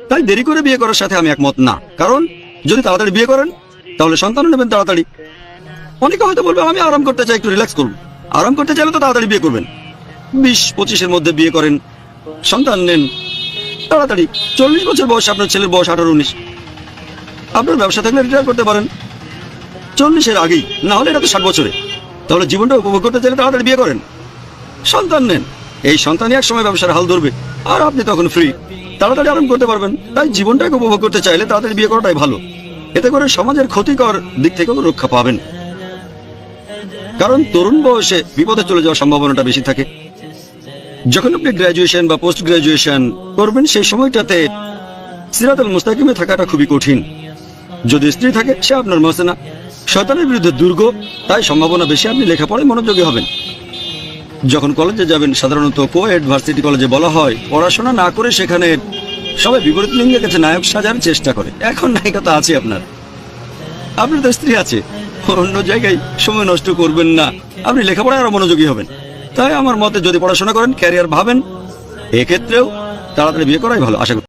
তাই দেরি করে বিয়ে করার সাথে আমি একমত না, কারণ যদি তাড়াতাড়ি বিয়ে করেন তাহলে সন্তানও নেবেন তাড়াতাড়ি। অনেকে হয়তো বলবে আমি আরাম করতে চাই, একটু রিল্যাক্স করবো। আরাম করতে চাইলে তো তাড়াতাড়ি বিয়ে করবেন, 20-25-এর মধ্যে বিয়ে করেন, সন্তান নেন তাড়াতাড়ি। 40 বছর বয়স, আপনার ছেলের বয়স 18-19, আপনার ব্যবসা থাকলে রিটায়ার করতে পারেন 40-এর আগেই, না হলে এটা তো 60 বছরে। তাহলে জীবনটা উপভোগ করতে চাইলে তাড়াতাড়ি বিয়ে করেন, সন্তান নেন। এই সন্তানই এক সময় ব্যবসার হাল ধরবে আর আপনি তখন ফ্রি, তাড়াতাড়ি আরাম করতে পারবেন। তাই জীবনটাকে উপভোগ করতে চাইলে তাড়াতাড়ি বিয়ে করাটাই ভালো। এতে করে সমাজের ক্ষতিকর দিক থেকেও রক্ষা পাবেন, কারণ তরুণ বয়সে বিপদে চলে যাওয়ার সম্ভাবনাটা বেশি থাকে। যখন আপনি গ্রাজুয়েশন বা পোস্ট গ্রাজুয়েশন করবেন, সেই সময়টাতে সিরাতুল মুস্তাকিমে থাকাটা খুবই কঠিন। যদি স্ত্রী থাকে, সে আপনার মহসেনা, শয়তানের বিরুদ্ধে দুর্গ, তাই সম্ভাবনা বেশি আপনি লেখাপড়ায় মনোযোগী হবেন। যখন কলেজে যাবেন, সাধারণত কোয়েড ভার্সিটি কলেজে বলা হয় পড়াশোনা না করে সেখানে সবাই বিপরীত লিঙ্গের কাছে নায়ক সাজার চেষ্টা করে। এখন নায়িকা তো আছে আপনার তো স্ত্রী আছে, অন্য জায়গায় সময় নষ্ট করবেন না, আপনি লেখাপড়ায় আরো মনোযোগী হবেন। তাই আমার মতে যদি পড়াশোনা করেন, ক্যারিয়ার ভাবেন, এক্ষেত্রেও তাড়াতাড়ি বিয়ে করাই ভালো। আশা করি।